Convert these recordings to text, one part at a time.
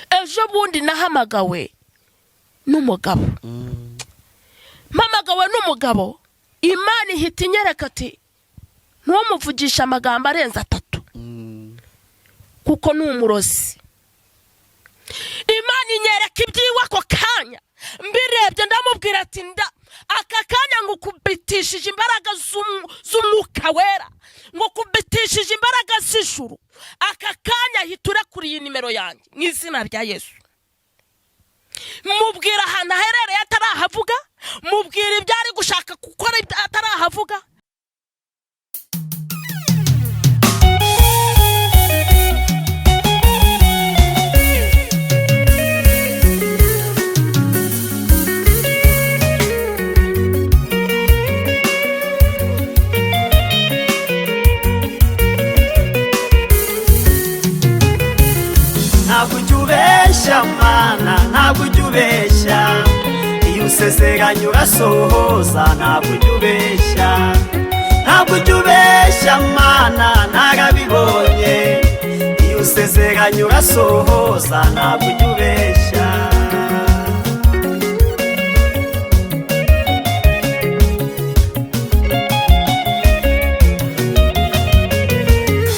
ejo bundi nahamagawe n'umugabo mpamagawe n'umugabo Imana ihita inyereka ati ntumuvugisha amagambo arenze 3 kuko n'umurozi. Imana inyereka ibyiwe ako kanya mbirebye ndamubwira ati aka kanya ngukubitishije imbaraga z'umwuka wera ngukubitishije imbaraga z'ijuru aka kanya hitura kuri iyi nimero yanjye mu izina rya Yesu. Mubwira ahantu aherereye atarahavuga, mubwira ibyo ari gushaka gukora atarahavuga. Ntabujubesha mana, ntabujubesha iyo usezeranye urasohoza. Ntabujubesha mana, narabibonye iyo usezeranye urasohoza. Ntabujubesha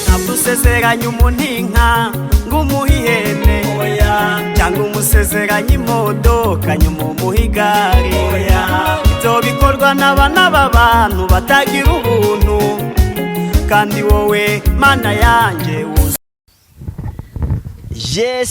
ntabusezeranye umuntu inka ngumuhihene oya, cyangwa umusezeranye imodoka nyuma umuhigari oya. Ibyo bikorwa n'abana b'abantu batagira ubuntu, kandi wowe mana yanjye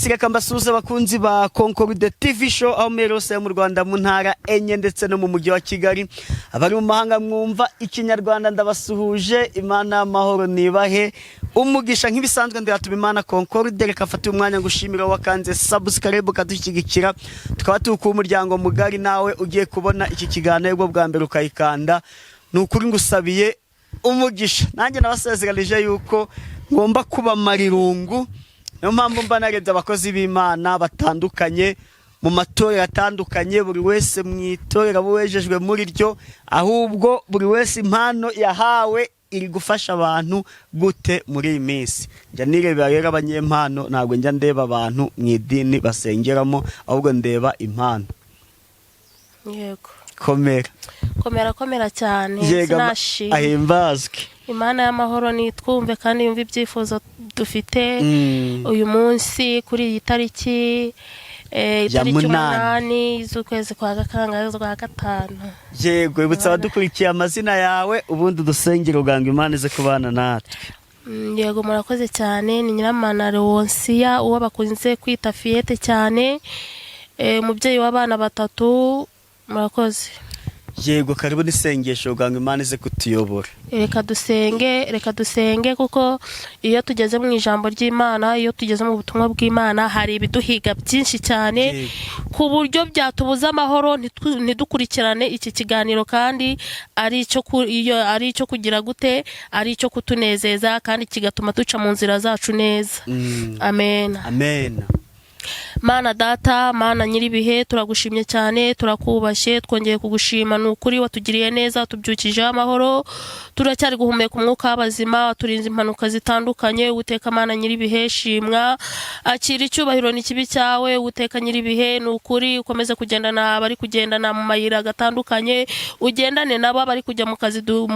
reka mbasuhuze abakunzi ba Concorde TV show aho merose mu Rwanda mu ntara enye ndetse no mu mujyi wa Kigali. Abari mu mahanga mwumva ikinyarwanda ndabasuhuje. Imana y'amahoro nibahe umugisha nk'ibisanzwe ndiratuma Imana Concorde. Reka fata umwanya ngushimira wakanze subscribe kadushyigikira, tukaba tuku umuryango mugari. Nawe ugiye kubona iki kiganiro bwa mbere ukayikanda, nukuri ngusabiye umugisha. Nanjye nabasezeranije yuko ngomba kuba marirungu. Niyo mpamvu mba narebye abakozi b'Imana batandukanye mu matorero atandukanye, buri wese mwitorera buwejejwe muri ryo, ahubwo buri wese impano yahawe iri gufasha abantu gute muri iyi minsi. Njya nirebera rero abanyempano, ntabwo njya ndeba abantu mu idini basengeramo, ahubwo ndeba impano. Yego komera cyane. Sinashimye ahimbazwe. Imana y'amahoro nitwumve kandi yumve ibyifuzo dufite uyu munsi kuri iyi tariki tariki 8 z'ukwezi kwa gatanu. Yego ibutsa abadukurikiye amazina yawe ubundi dusengera uganga Imana ize kubana natwe. Yego murakoze cyane. Ni Nyiramana Leonsia uwo bakunze kwita Fiete cyane, umubyeyi w'abana 3. Murakoze. Yego karibu nisengesho uganga Imana ize kutuyobora. Reka dusenge kuko iyo tugeze mu ijambo ry'Imana, iyo tugeze mu butumwa bw'Imana, hari ibiduhiga byinshi cyane ku buryo byatubuza amahoro ntidukurikirane iki kiganiro, kandi ari icyo kugira gute, ari icyo kutunezeza kandi kigatuma duca mu nzira zacu neza. Amen. Mana data, Mana nyiribihe, turagushimye cyane, turakubashye, twongeye kugushima. Nukuri watugiriye neza, tubyukije amahoro, turacyari guhumeka umwuka w'abazima, turinze impanuka zitandukanye. Uteka Mana nyiribihe shimwa, akira icyubahiro n'ikibi cyawe. Uteka nyiribihe nukuri ukomeze kugendana abari kugendana mu mayira gatandukanye, ugendane nabo bari kujya mu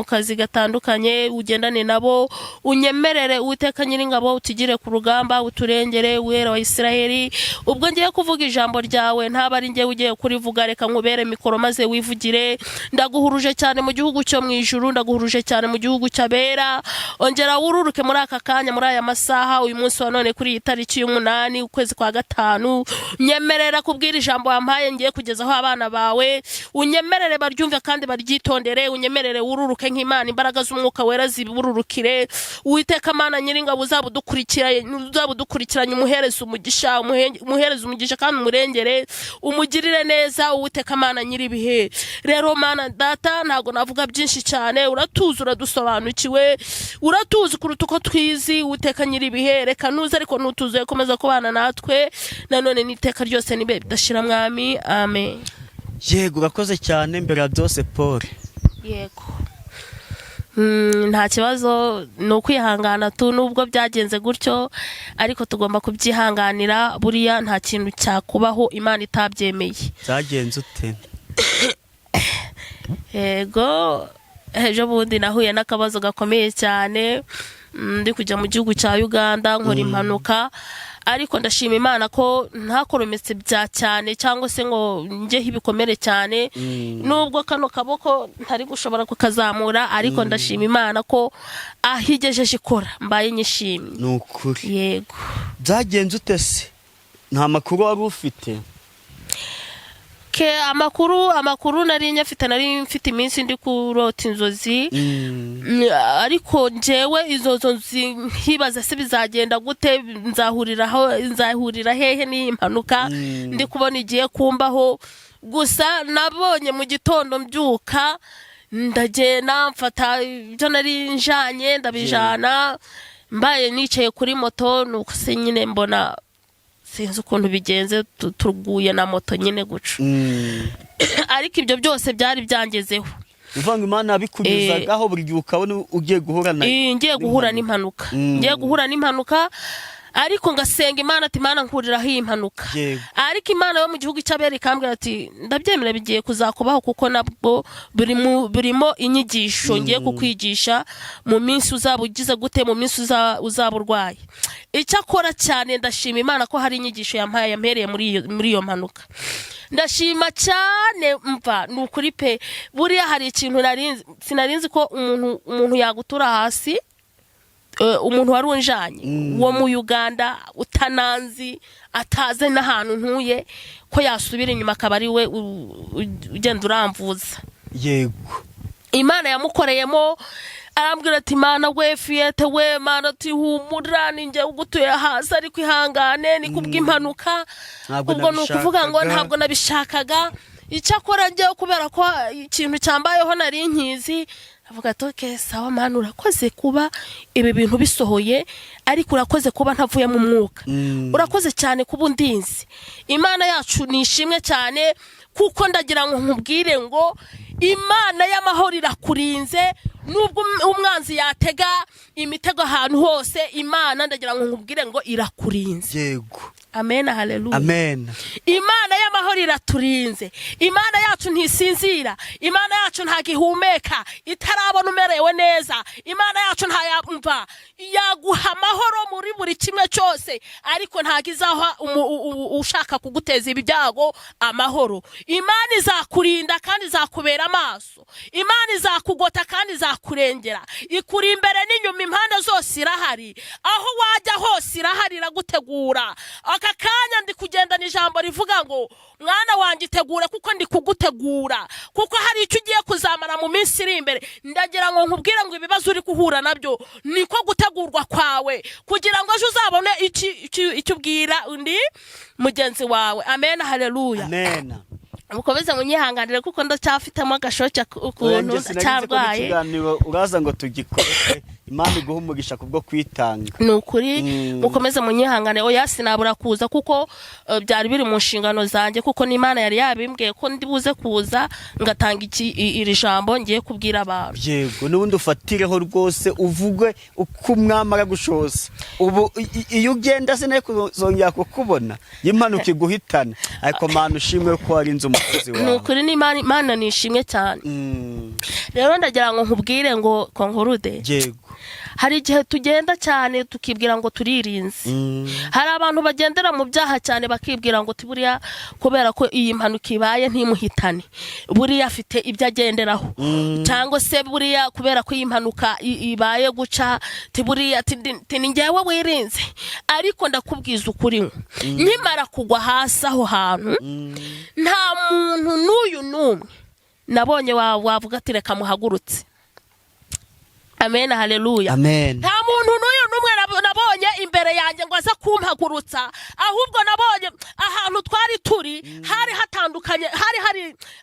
kazi gatandukanye, ugendane nabo, unyemerere Uteka nyiringabo utigire ku rugamba, uturengere wera wa Isiraheli. Ubwo ngiye kuvuga ijambo ryawe ntaba ari ngiye ugiye kurivuga, reka nkubere mikoro maze wivugire. Ndaguhuruje cyane mu gihugu cyo mu ijuru, ndaguhuruje cyane mu gihugu cy'abera. Ongera wururuke muri aka kanya, muri aya masaha, uyu munsi wa none kuri iyi tariki y'8 ukwezi kwa gatanu. Nyemerera kubwira ijambo wampaye ngiye kugezaho abana bawe, unyemerere baryumve kandi baryitondere. Unyemerere wururuke nk'Imana, imbaraga z'umwuka wera zibururukire. Uwiteka Mana nyiringabo uzabudukurikiranye, umuhereza umugisha kandi umurengere, umugirire neza. Uwiteka Mana nyiribihe. Rero Mana data, ntago navuga byinshi cyane, uratuzi, uradusobanukiwe, uratuzi kuruta uko twizi. Uwiteka nyiribihe, reka nuze ariko nutuzuye komeza kubana natwe nanone n'iteka ryose nibe bidashira mwami. Amen. Yego gakoze cyane. Mbere ya byose Paul, yego nta kibazo ni ukwihangana tu nubwo byagenze gutyo ariko tugomba kubyihanganira buriya nta kintu cyakubaho Imana itabyemeye. Zagenze ute? Yego ejo bundi nahuye n'akabazo gakomeye cyane, ndi kujya mu gihugu cya Uganda nkora impanuka, ariko ndashima Imana ko ntakorometse bya cyane cyangwa se ngo njyeho ibikomere cyane, nubwo kano kaboko ntari gushobora kukazamura, ariko ndashima Imana ko ahigejeje ikora mbaye nyishimye. Nukuri. Yego. Zagenze ute se? Nta makuru wari ufite? Amakuru nari mfite iminsi ndi kurota inzozi, ariko njyewe izo nzozi nkibaza se bizagenda gute, nzahurira hehe n'iyi mpanuka ndi kubona igiye kumbaho. Gusa nabonye mu gitondo mbyuka ndagenda mfata ibyo nari njanye ndabijana, mbaye nicaye kuri moto, nuko se nyine mbona sinzi ukuntu bigenze tuguye na moto nyine guca. Ariko ibyo byose byari byangezeho. Ivanga Imana bikunyuzagaho buri gihe ukabona ugiye guhura na ngiye guhura n'impanuka, ariko ngasenga Imana ati Imana nkuriraho iyi mpanuka. Ariko Imana yo mu gihugu cy'abera ikambwira ati ndabyemera bigiye kuzakubaho kuko nabwo birimo inyigisho ngiye kukwigisha mu minsi uzaba ugize gute, mu minsi uzaba urwaye. Icyakora cyane ndashima Imana ko hari inyigisho yampereye muri iyo mpanuka. Ndashima cyane mva nukuri pe, buriya hari ikintu sinarinzi ko umuntu yagutura hasi, umuntu wari unjanye wo mu Uganda utananzi ataze n'ahantu ntuye, ko yasubira inyuma akaba ari we ugenda uramvuza. Yego. Imana yamukoreyemo, arambwira ati Mana we Fiyete we, Mana ati humura ninjye ugutuye hasi ariko ihangane ni kubw'impanuka. Ubwo nukuvuga ngo ntabwo nabishakaga. Icyakora njyewe kubera ko ikintu cyambayeho nari nkizi, avuga ati okay sawa Mana urakoze kuba ibi bintu bisohoye, ariko urakoze kuba ntavuye mu mwuka. Urakoze cyane kuba undinzi. Imana yacu nishimwe cyane, kuko ndagira ngo nkubwire ngo Imana y'amahoro irakurinze, nubwo umwanzi yatega imitego ahantu hose, Imana ndagira ngo nkubwire ngo irakurinze. Yego. Amen, haleluya. Amen. Imana y'amahoro iraturinze. Imana yacu ntisinzira. Imana yacu ntagihumeka itarabona umerewe neza. Imana yacu ntayumva, yaguha amahoro muri buri kimwe cyose, ariko ntagizaho ushaka kuguteza ibyago amahoro. Imana izakurinda kandi izakubera amaso. Imana izakugota kandi izakurengera. Ikuri imbere n'inyuma, impande zose irahari. Aho wajya hose irahari iragutegura. Aka kanya ndi kugenda n'ijambo rivuga ngo mwana wanjye itegure kuko ndi kugutegura, kuko hari icyo ugiye kuzamara mu minsi iri imbere. Ndagira ngo nkubwire ngo ibibazo uri kuhura nabyo niko gutegurwa kwawe, kugira ngo ejo uzabone icyo ubwira undi mugenzi wawe. Amen, haleluya. Amen. Mukomeze munyihanganire kuko ndacyafitemo agashoca ukuntu cyarwaye. Uraza ngo tugikore, Imana iguha umugisha kubwo kwitanga. Nukuri mukomeze munyihangane, oya sinabura kuza kuko byari biri mu nshingano zanjye, kuko n'Imana yari yabimbwiye ko ndibuze kuza ngatanga iri jambo ngiye kubwira abantu. Yego, n'ubundi ufatireho rwose uvuge uko umwamara gushoza. Ubu iyo ugenda sinaye kuzongera kukubona, impanuka iguhitana, ariko Mana ushimwe ko ari inzu umukozi wawe. Nukuri n'Imana nishimye cyane. Rero ndagira ngo nkubwire ngo konkurude. Yego. Hari igihe tugenda cyane tukibwira ngo turirinze. Hari abantu bagendera mu byaha cyane bakibwira ngo tiburiya kubera ko iyi mpanuka ibaye ntimuhitane, buriya afite ibyo agenderaho, cyangwa se buriya kubera ko iyi mpanuka ibaye guca tiburiya ni njyewe wirinze. Ariko ndakubwiza ukuri, nkimara kugwa hasi aho hantu, nta muntu n'uyu n'umwe nabonye wavuga ati reka muhagurutse. Amen, haleluya. Amen. Nta muntu n'uyu n'umwe nabonye imbere yanjye ngo aza kumpagurutsa, ahubwo nabonye ahantu twari turi hari hatandukanye,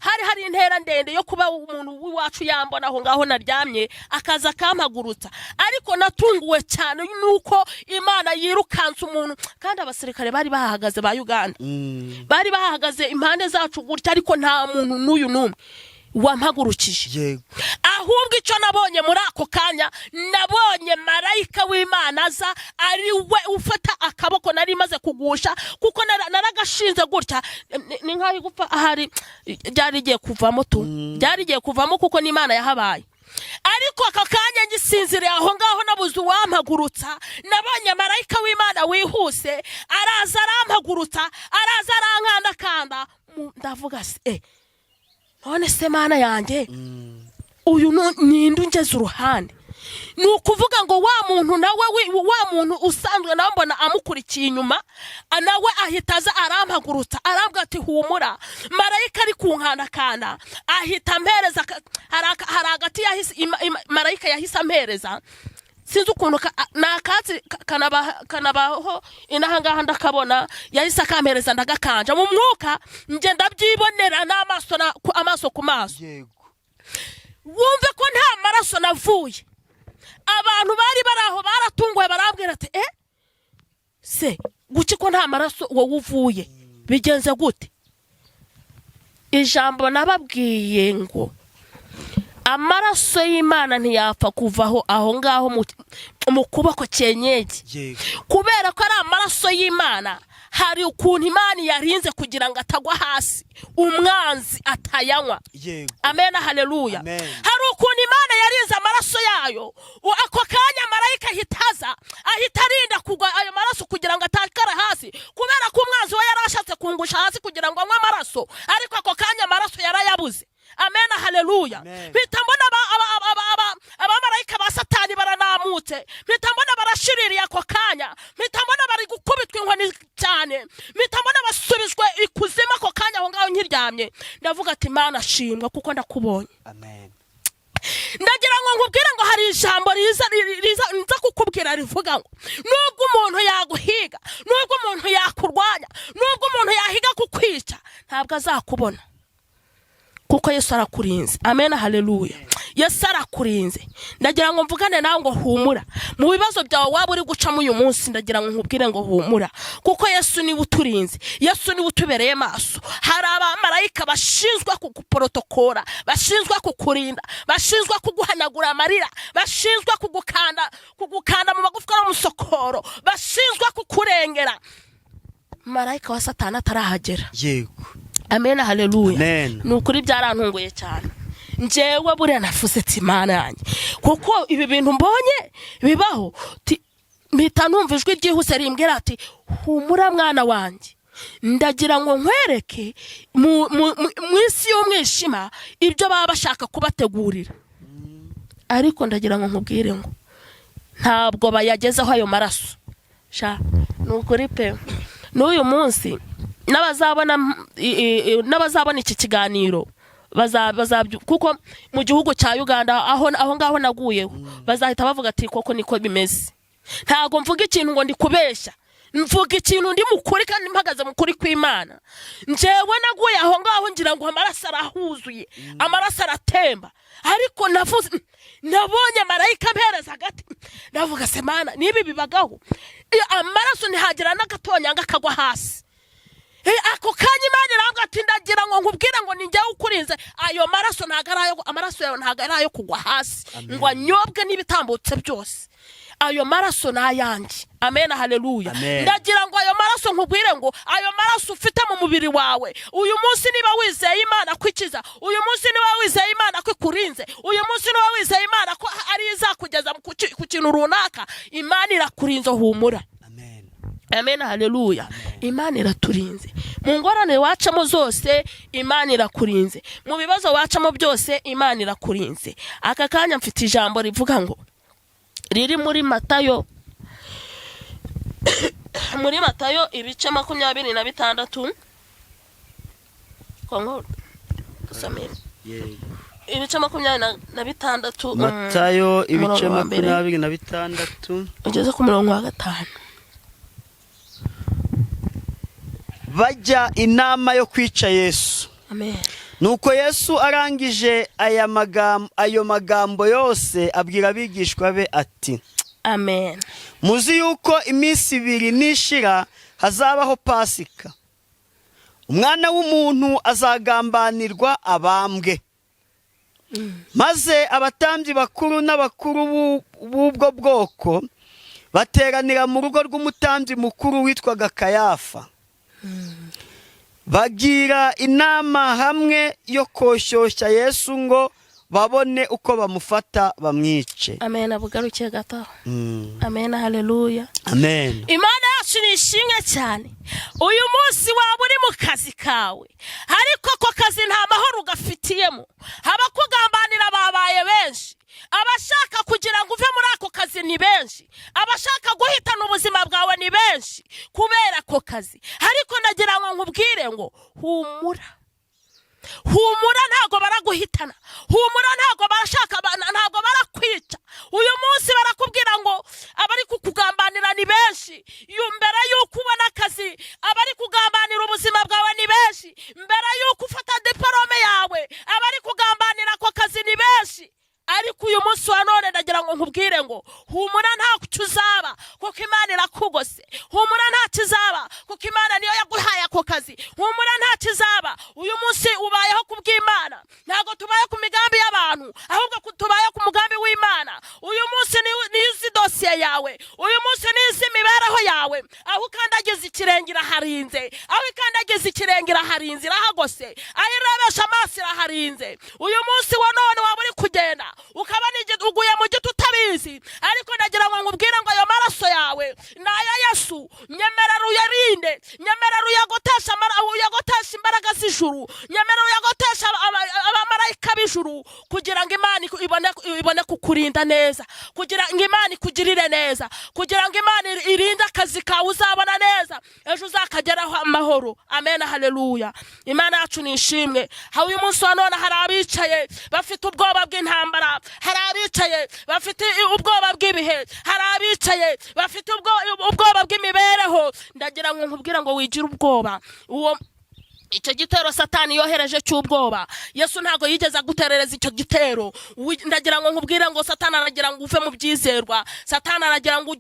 hari intera ndende yo kuba umuntu w'iwacu yambona aho ngaho naryamye akaza kampagurutsa. Ariko natunguwe cyane nuko Imana yirukanse umuntu, kandi abasirikare bari bahagaze ba Uganda, bari bahagaze impande zacu gutya, ariko nta muntu n'uyu n'umwe. wampagurukije. Ahubwo icyo nabonye muri ako kanya, nabonye marayika w'Imana aza ari we ufata akaboko nari maze kugusha, kuko naragashinze gutya ni nkaho gupfa ahari byari giye kuvamo byari giye kuvamo kuko n'Imana yahabaye. Ariko aka kanya ngisinziriye aho ngaho nabuze uwampagurutsa, nabonye marayika w'Imana wihuse araza arampagurutsa, araza arankandakanda. Ndavuga se none se Mana yanjye uyu ninde ungeze uruhande? Ni ukuvuga ngo wa muntu nawe wa muntu usanzwe nawe mbona amukurikiye inyuma, nawe ahita aza arampagurutsa, arambwira ati humura, marayika ari kunkandakanda. Ahita ampereza, hari agati yahise marayika yahise ampereza, sinzi ukuntu nakatsi kanabaho inaha ngaha ndakabona, yahise akampereza ndagakanja mu mwuka, nje ndabyibonera amaso ku maso. Wumve ko nta maraso navuye. Abantu bari baraho baratunguwe, barambwira ati se guki ko nta maraso wowe uvuye, bigenze gute? Ijambo nababwiye ngo amaraso y'Imana ntiyapfa kuvaho aho ngaho mu kuboko cyenyeje, kubera ko ari amaraso y'Imana. Hari ukuntu Imana yarinze kugira ngo atagwa hasi, umwanzi atayanywa. Amen, haleluya. Hari ukuntu Imana yarinze amaraso yayo, ako kanya marayika ahitaza ahita arinda kugwa ayo maraso kugira ngo atakara hasi, kubera ko umwanzi we yarashatse kungusha hasi kugira ngo anywe amaraso, ariko ako kanya amaraso yarayabuze. Amen, haleluya. Bitambona abamarayika ba Satani baranamutse, bitambona barashiririye ako kanya, bitambona bari gukubitwa inkoni cyane, bitambona basubijwe ikuzimu ako kanya aho ngaho nkiryamye. Ndavuga ati Mana shimwa kuko ndakubonye. Amen. Ndagira ngo nkubwire ngo hari ijambo riza nza kukubwira rivuga ngo nubwo umuntu yaguhiga, nubwo umuntu yakurwanya, nubwo umuntu yahiga kukwica, ntabwo azakubona, kuko Yesu arakurinze. Amen, haleluya. Yesu arakurinze. Ndagira ngo mvugane nawe ngo humura mu bibazo byawe waba uri gucamo uyu munsi. Ndagira ngo nkubwire ngo humura, kuko Yesu ni uturinze, Yesu ni utubereye maso. Hari abamarayika bashinzwe kuguprotokora, bashinzwe kukurinda, bashinzwe kuguhanagura amarira, bashinzwe kugukanda mu magufwa no mu sokoro, bashinzwe kukurengera. Marayika wa Satani atarahagera. Amen, haleluya. Nukuri byarantunguye cyane. Njewe buriya nafuze ati Mana yanjye, kuko ibi bintu mbonye bibaho, mpita numva ijwi ryihuse rimbwira ati humura mwana wanjye, ndagira ngo nkwereke mu isi y'umwijima ibyo baba bashaka kubategurira. Ariko ndagira ngo nkubwire ngo ntabwo bayagezeho ayo maraso. Nukuri pe, n'uyu munsi n'abazabona iki kiganiro kuko mu gihugu cya Uganda aho ngaho naguyeho, bazahita bavuga ati koko niko bimeze. Ntago mvuga ikintu ngo ndi kubeshya, mvuga ikintu ndi mukuri kandi mpagaze mukuri kw'Imana. Njewe naguye aho ngaho ngira ngo amaraso arahuzuye, amaraso aratemba, ariko nabonye marayika mpereza hagati. Ndavuga se Mana, nibi bibagaho amaraso ntihagira n'agatonyanga kagwa hasi. Ako kanya Imana irambwira ati ndagira ngo nkubwire ngo ninjye ukurinze, ayo maraso ntagarayo, amaraso yawe ntagarayo kugwa hasi ngo anyobwe n'ibitambutse byose. Ayo maraso nayanjye. Amen, haleluya. Ndagira ngo ayo maraso nkubwire ngo ayo maraso ufite mu mubiri wawe uyu munsi, niba wizeye Imana kwikiza, uyu munsi niba wizeye Imana kwikurinze, uyu munsi niba wizeye Imana ko ari izakugeza ku kintu runaka, Imana irakurinze, humura. Amen, haleluya. Imana iraturinze mu ngorane wacamo zose, Imana irakurinze mu bibazo wacamo byose, Imana irakurinze. Aka kanya mfite ijambo rivuga ngo riri muri Matayo muri Matayo ibice 26 kongo samira ibice 26 Matayo ibice 26 ugeze ku murongo wa 5. Bajya inama yo kwica Yesu. Amen. Nuko Yesu arangije ayo magambo yose abwira abigishwa be ati, Amen. Muzi yuko iminsi 2 nishira hazabaho Pasika. Umwana w'umuntu azagambanirwa abambwe. maze abatambyi bakuru n'abakuru b'ubwo bwoko bateranira mu rugo rw'umutambyi mukuru witwaga Kayafa, bagira inama hamwe yo koshyushya Yesu ngo babone uko bamufata bamwice. Amen. Abugarukiye gato. Amen. Haleluya. Amen. Imana yacu nishimwe cyane. Uyu munsi waba uri mu kazi kawe, ariko ko kazi nta mahoro ugafitiyemo, haba kugambanira babaye benshi, abashaka kugira ngo uve muri ako kazi ni benshi, abashaka guhitana ubuzima bwawe ni benshi kubera ako kazi. Ariko nagira ngo nkubwire ngo humura ntago baraguhitana, humura ntago barashaka, ntago barakwica. Uyu munsi barakubwira ngo abari kukugambanira ni benshi, mbere yuko ubona akazi abari kugambanira ubuzima bwawe ni benshi, mbere yuko ufata diplome yawe abari kugambanira ako kazi ni benshi. Ariko uyu munsi wa none ndagira ngo nkubwire ngo humura nta kuzaba kuko Imana irakugose, humura nta kizaba kuko Imana niyo yaguhaye ako kazi, humura nta kizaba. Uyu munsi ubayeho kubw'Imana, ntago tubaye ku migambi y'abantu, ahubwo tubaye ku mugambi w'Imana. Uyu munsi ni izi dosiye yawe, uyu munsi ni izi mibereho yawe, aho ukandagiza ikirenge iraharinze, aho ukandagiza ikirenge iraharinze, irahagose, aho irebesha amaso iraharinze. Uyu munsi wa none waba uri kugenda ukaba uguye mu giti utabizi, ariko ndagira ngo nkubwire ngo ayo maraso yawe n'aya Yesu, nyemerera uyarinde, nyemerera uyagotesha imbaraga z'ijuru, nyemerera uyagotesha abamarayika b'ijuru, kugira ngo Imana ibone kukurinda neza, kugira ngo Imana ikugirire neza, kugira ngo Imana irinde akazi kawe uzabona neza, ejo uzakageraho amahoro. Amen. Haleluya. Imana yacu nishimwe. Hawe uyu munsi wa none hari abicaye bafite ubwoba bw'intambara, hari abicaye bafite ubwoba bw'ibihe, hari abicaye bafite ubwoba bw'imibereho. Ndagira ngo nkubwira ngo wigira ubwoba. Icyo gitero Satani yohereje cy'ubwoba, Yesu ntago yigeze guterereza icyo gitero. Ndagira ngo nkubwire ngo Satani aragira ngo uve mu byizerwa, Satani aragira ngo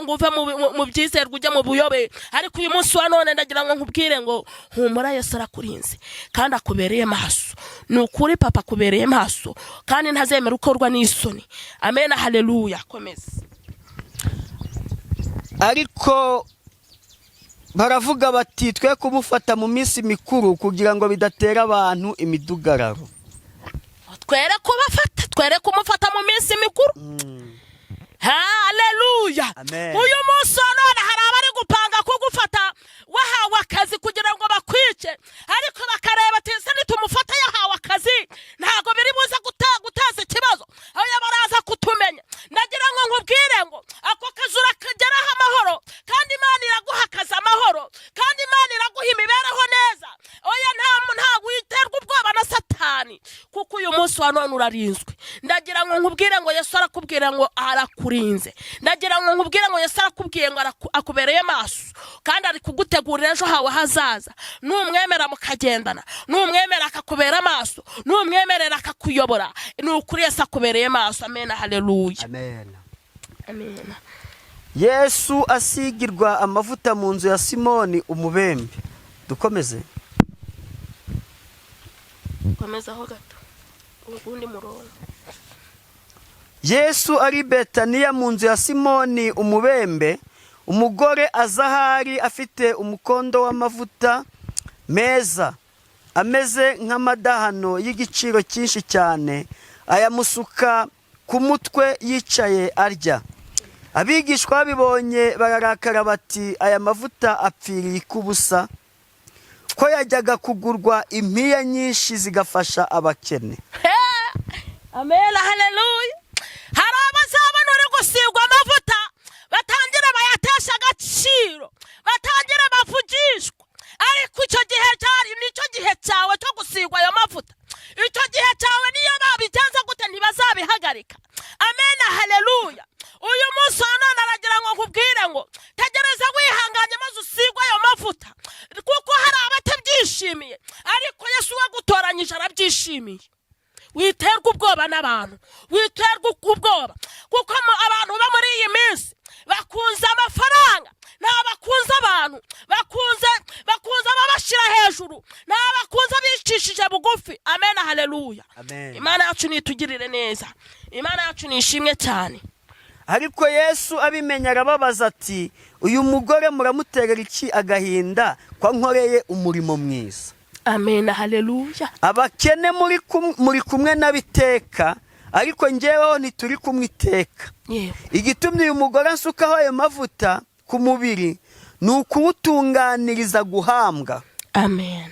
uve mu byizerwa ujye mu buyobe. Ariko uyu munsi wa none ndagira ngo nkubwire ngo humura, Yesu arakurinze kandi akubereye maso. Ni ukuri papa akubereye maso kandi ntazemera ukorwa n'isoni. Amen. Haleluya. Komeza. Ariko baravuga bati twe kumufata mu minsi mikuru kugira ngo bidatera abantu imidugararo. Twere kumufata mu minsi mikuru. Haleluya. Uyu munsi none hari abari gupanga kugufata wahawe akazi kugira ngo bakwice, ariko bakareba ati se nitumufata yahawe akazi ntago biri buze gutaza ikibazo, aho baraza kutumenya. Ndagira ngo nkubwire ngo ako kazi urakageraho amahoro, kandi Imana iraguha akazi amahoro, kandi Imana iraguha imibereho neza. Oya nta witerwa ubwoba na Satani, kuko uyu munsi wa none urarinzwe. Ndagira ngo nkubwire ngo Yesu arakubwira ngo arakurinze. Ndagira ngo nkubwire ngo Yesu arakubwiye ngo akubereye maso kandi ari kugutegurira ejo hawe hazaza. Numwemera mukagendana, numwemera akakubera maso, numwemerera akakuyobora, ni ukuri Yesu akubereye maso. Amen. Haleluya. Amen. Amen. Yesu asigirwa amavuta mu nzu ya Simoni umubembe. Dukomeze. Komezaho gato. Ubundi murongo. Yesu ari Betaniya mu nzu ya Simoni umubembe, umugore azahari afite umukondo w'amavuta meza ameze nk'amadahano y'igiciro cyinshi cyane, ayamusuka ku mutwe yicaye arya. Abigishwa bibonye bararakara bati aya mavuta apfiriye kubusa, ko yajyaga kugurwa impiya nyinshi zigafasha abakene. Amen. Haleluya. Hari abazabona uri gusigwa amavuta batangira bayatesha agaciro, batangira bavugishwa, ariko icyo gihe cyari nicyo gihe cyawe cyo gusigwa ayo mavuta. Icyo gihe cyawe niyo babigenza gute ntibazabihagarika. Amen. Haleluya. Uyu munsi none aragira ngo nkubwire ngo tegereza wihanganye maze usigwe ayo mavuta, kuko hari abatabyishimiye, ariko Yesu wagutoranyije arabyishimiye. Witerwa ubwoba n'abantu, witerwa ubwoba, kuko abantu bo muri iyi minsi bakunze amafaranga, nta bakunze abantu, bakunze babashira hejuru, nta bakunze twicishije bugufi. Amen, haleluya. Amen. Imana yacu nitugirire neza, Imana yacu nishimwe cyane. Ariko Yesu abimenya arababaza ati, uyu mugore muramuterera iki agahinda kwa nkoreye umurimo mwiza? Amen, haleluya. Abakene muri kumwe n'abiteka, ariko njyeweho ntituri kumwe iteka. Igitumye uyu mugore ansukaho ayo mavuta ku mubiri ni ukuwutunganiriza guhambwa. Amen.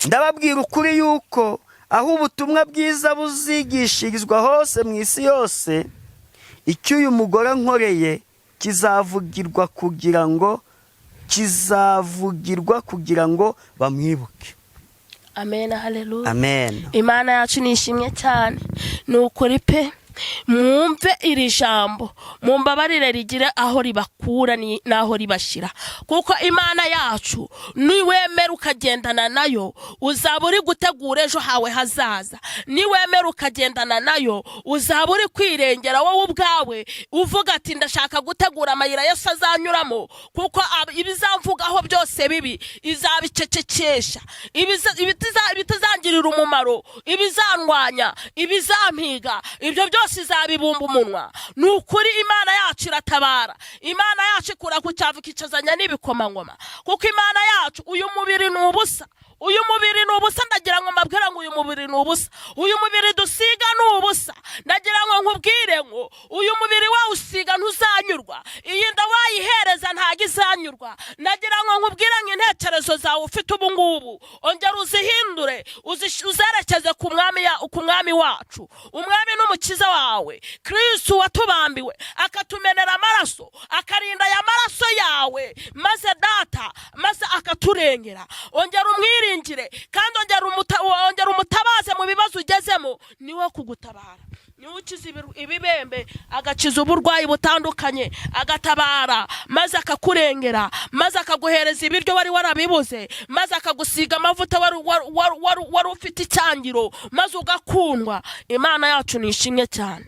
Ndababwira ukuri yuko aho ubutumwa bwiza buzigishirizwa hose mu isi yose, icyo uyu mugore ankoreye kizavugirwa kugira ngo bamwibuke. Amen, haleluya. Amen. Imana yacu nishimye cyane. Ni ukuri pe, mwumve iri jambo, mumbabarire rigire aho ribakura n'aho ribashira, kuko Imana yacu niwemera ukagendana nayo uzaba uri gutegura ejo hawe hazaza. Niwemera ukagendana nayo uzaba uri kwirengera wowe ubwawe, uvuga ati ndashaka gutegura amayira Yesu azanyuramo, kuko ibizamvugaho byose bibi izabicecekesha, ibitazangirira umumaro, ibizandwanya, ibizampiga, ibyo byose izabibumba umunwa. Ni ukuri Imana yacu iratabara. Imana yacu ikura ku cyavu ikicazanya n'ibikomangoma, kuko Imana yacu uyu mubiri ni ubusa. Uyu mubiri ni ubusa, ndagira ngo mbabwire ngo uyu mubiri ni ubusa. Uyu mubiri dusiga ni ubusa, ndagira ngo nkubwire ngo uyu mubiri wawe usiga ntuzanyurwa, iyi nda wayihereza ntago izanyurwa. Ndagira ngo nkubwire ngo intekerezo zawe ufite ubu ngubu ongera uzihindure, uzerekeze ku mwami wacu, umwami n'umukiza wawe Kristo watubambiwe akatumenera amaraso, akarinda aya maraso yawe, maze data maze akaturengera. Ongera umwiringire kandi ongera umutabaze mu bibazo ugezemo, niwe kugutabara. Niwe ukiza ibibembe, agakiza uburwayi butandukanye, agatabara maze akakurengera, maze akaguhereza ibiryo wari warabibuze, maze akagusiga amavuta wari ufite icyangiro, maze ugakundwa. Imana yacu nishimye cyane.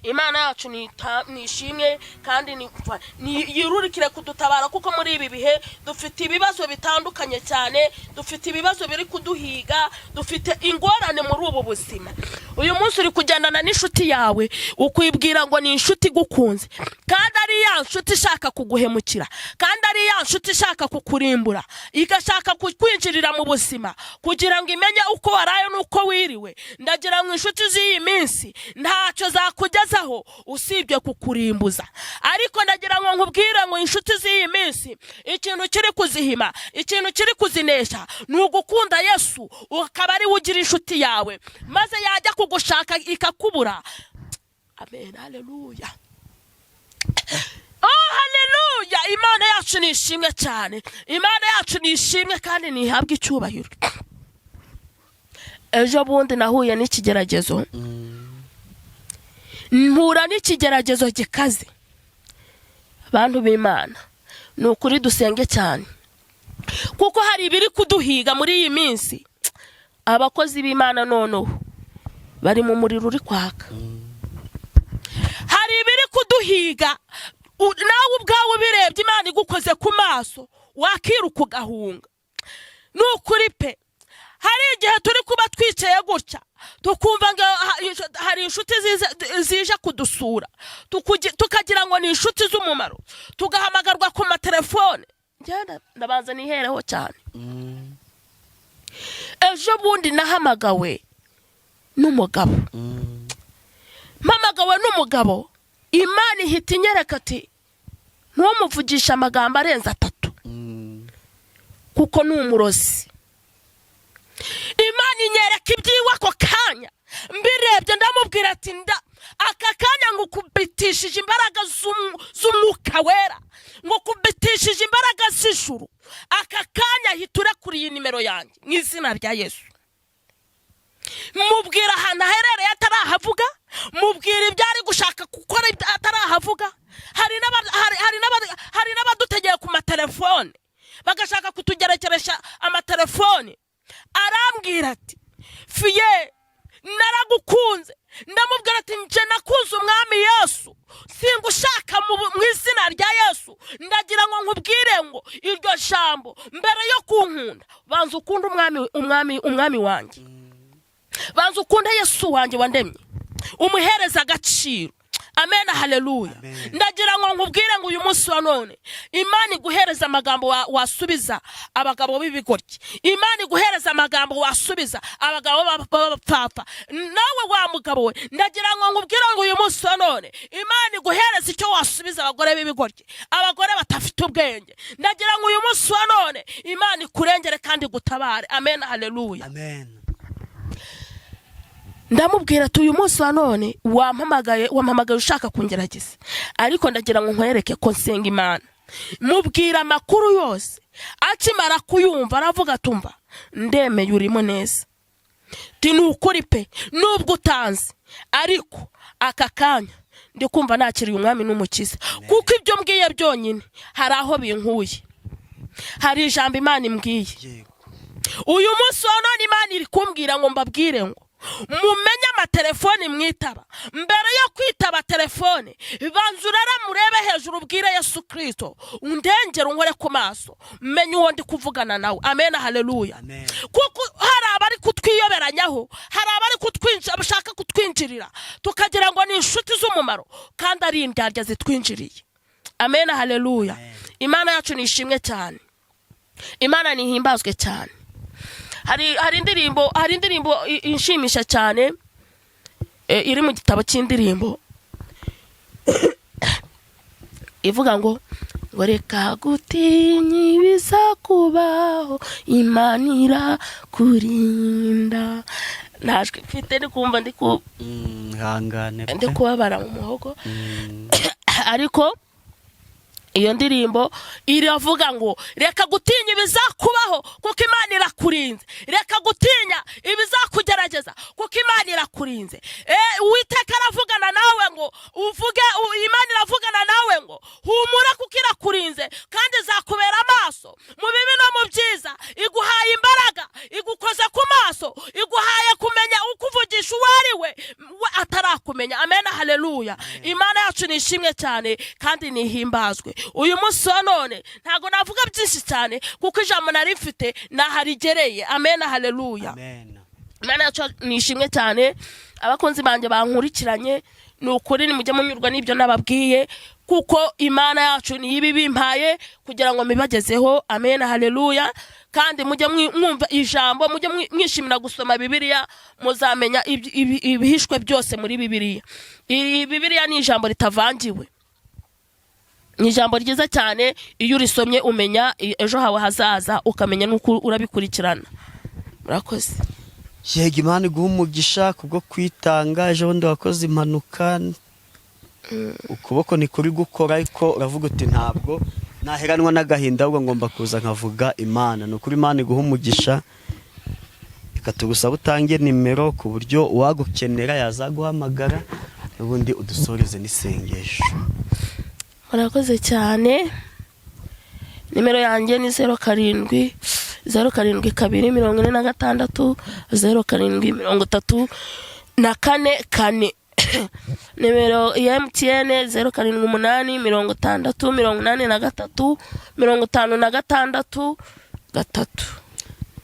Imana yacu nishimye kandi yirurikire kudutabara, kuko muri ibi bihe dufite ibibazo bitandukanye cyane, dufite ibibazo biri kuduhiga, dufite ingorane muri ubu buzima. Uyu munsi uri kugendana n'inshuti yawe ukwibwira ngo ni inshuti gukunze, kandi ari ya nshuti ishaka kuguhemukira, kandi ari ya nshuti ishaka kukurimbura, igashaka kwinjirira mu buzima kugira ngo imenye uko waraye n'uko wiriwe. Ndagira ngo inshuti z'iyi minsi ntacyo zakugezaho usibye kukurimbuza. Ariko ndagira ngo nkubwire ngo inshuti z'iyi minsi ikintu kiri kuzihima, ikintu kiri kuzinesha ni ugukunda Yesu, ukaba ari ugira inshuti yawe, maze yajya kugushaka ikakubura. Amen, haleluya. Oh, haleluya. Imana yacu nishimwe cyane. Imana yacu nishimwe kandi nihabwe icyubahiro. Ejo bundi nahuye n'ikigeragezo, mpura n'ikigeragezo gikaze. Bantu b'Imana, ni ukuri dusenge cyane, kuko hari ibiri kuduhiga muri iyi minsi. Abakozi b'Imana noneho bari mu muriro uri kwaka. Hari ibiri kuduhiga, nawe ubwawe birebye Imana igukoze ku maso wakiruka ugahunga. Ni ukuri pe, hari igihe turi kuba twicaye gutya tukumva ngo hari inshuti zije kudusura, tukagira ngo ni inshuti z'umumaro, tugahamagarwa ku matelefone. Ndabanza nihereho cyane. Ejo bundi nahamagawe n'umugabo, mpamagawe n'umugabo, Imana ihita inyereka ati ntumuvugisha amagambo arenze 3 kuko ni umurozi. Imana inyereka ibyiwe ako kanya, mbirebye ndamubwira ati aka kanya ngo kubitishije imbaraga z'umwuka wera, ngo kubitishije imbaraga z'ijuru, aka kanya hitura kuri iyi nimero yanjye mu izina rya Yesu. Mubwira ahantu aherereye atarahavuga, mubwira ibyo ari gushaka gukora atarahavuga. Hari n'abadutegeye ku matelefone bagashaka kutugerekeresha amatelefone. Arambwira ati fiye naragukunze ndamubwira ati nje nakuze umwami Yesu singushaka mu izina rya Yesu ndagira ngo nkubwire ngo iryo jambo mbere yo kunkunda banza ukunda umwami wanjye banza ukunda Yesu wanjye wandemye umuhereza agaciro. Amen, haleluya. Ndagira ngo nkubwire ngo uyu munsi wa none Imana iguhereza amagambo wasubiza abagabo b'ibigoryi, Imana iguhereza amagambo wasubiza abagabo b'abapfapfa. Nawe wa mugabo we ndagira ngo nkubwire ngo uyu munsi wa none Imana iguhereza icyo wasubiza abagore b'ibigoryi, abagore batafite ubwenge. Ndagira ngo uyu munsi wa none Imana ikurengere kandi gutabare. Amen, haleluya. Amen. Ndamubwira ati uyu munsi wa none wampamagaye ushaka kungerageza, ariko ndagira ngo nkwereke ko nsenga Imana. Mubwira amakuru yose, akimara kuyumva aravuga tumva ndemeye urimo neza, ti nukuri pe nubwo utanze, ariko aka kanya ndi kumva nakiriye umwami n'umukiza, kuko ibyo mbwiye byonyine hari aho binkuye, hari ijambo Imana imbwiye. Uyu munsi wa none Imana iri kumbwira ngo mbabwire ngo mumenye amatelefoni mwitaba. Mbere yo kwitaba telefone banza murebe hejuru ubwire Yesu Kristo undengera unkore ku maso menye uwo ndi kuvugana nawe. Amen, haleluya. Kuko hari abari kutwiyoberanyaho, hari abari bashaka kutwinjirira tukagira ngo ni inshuti z'umumaro kandi ari indyarya zitwinjiriye. Amen, haleluya. Imana yacu nishimwe cyane, Imana nihimbazwe cyane. Hari indirimbo inshimisha cyane iri mu gitabo cy'indirimbo ivuga ngo reka gutinya ibizakubaho Imana irakurinda. Najwe mfite ndi kumva ndi kubabara mu muhogo, ariko iyo ndirimbo iravuga ngo reka gutinya ibizakubaho kuko Imana irakurinze, reka gutinya ibizakugerageza kuko Imana irakurinze. Uwiteka aravugana nawe ngo uvuge, Imana iravugana nawe ngo humura kuko irakurinze kandi izakubera amaso mu bibi no mu byiza, iguhaye imbaraga, igukoze ku maso, iguhaye kumenya ukuvugisha uwo ari we atarakumenya. Amen, haleluya. Imana yacu nishimwe cyane kandi nihimbazwe. Uyu munsi wa none ntago navuga byinshi cyane kuko ijambo narifite naharigereye. Amen, haleluya. Imana yacu nishimwe cyane. Abakunzi banje bankurikiranye ni ukuri nimujye munyurwa n'ibyo nababwiye, kuko Imana yacu ni ibi bimpaye kugira ngo mibagezeho. Amen, haleluya. Kandi mujye mwumva ijambo, mujye mwishimira gusoma Bibiliya, muzamenya ibihishwe byose muri Bibiliya. Bibiliya ni ijambo ritavangiwe, ni ijambo ryiza cyane. Iyo urisomye umenya ejo hawe hazaza, ukamenya nuko urabikurikirana. Murakoze. Yego, Imana iguha umugisha kubwo kwitanga. Ejo bundi wakoze impanuka, ukuboko ni kuri gukora, ariko uravuga uti ntabwo naheranwa n'agahinda, ahubwo ngomba kuza nkavuga Imana. Ni ukuri Imana iguha umugisha. Reka tugusaba utange nimero ku buryo uwagukenera yazaguhamagara, ubundi udusoreze n'isengesho. Murakoze cyane. Nimero yanjye ni 07 02 46 07 34. Nimero ya MTN 07 80 83 56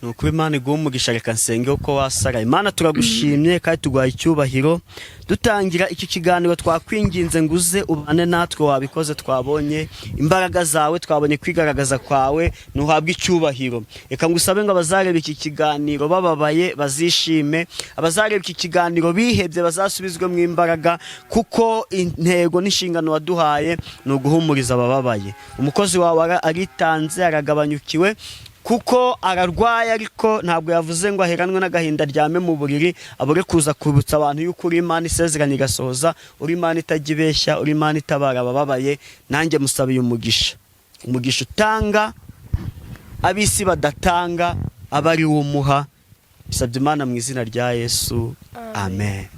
Nuko Imana iguha umugisha. Reka nsenge uko wasara. Imana turagushimye kandi tuguhaye icyubahiro. Dutangira iki kiganiro twakwinginze nguze ubane natwe, wabikoze, twabonye imbaraga zawe, twabonye kwigaragaza kwawe, nuhabwe icyubahiro. Reka ngusabe ngo abazareba iki kiganiro bababaye bazishime, abazareba iki kiganiro bihebye bazasubizwe mu imbaraga, kuko intego n'inshingano waduhaye ni uguhumuriza abababaye. Umukozi wawe aritanze, aragabanyukiwe kuko ararwaye, ariko ntabwo yavuze ngo aheranwe n'agahinda aryame mu buriri, abure kuza kubutsa abantu yuko uri Imana isezerano igasoza, uri Imana itajibeshya, uri Imana itabara abababaye. Nanjye musabiye umugisha utanga abisi badatanga, abari umuha. Bisabye Imana mu izina rya Yesu, amen.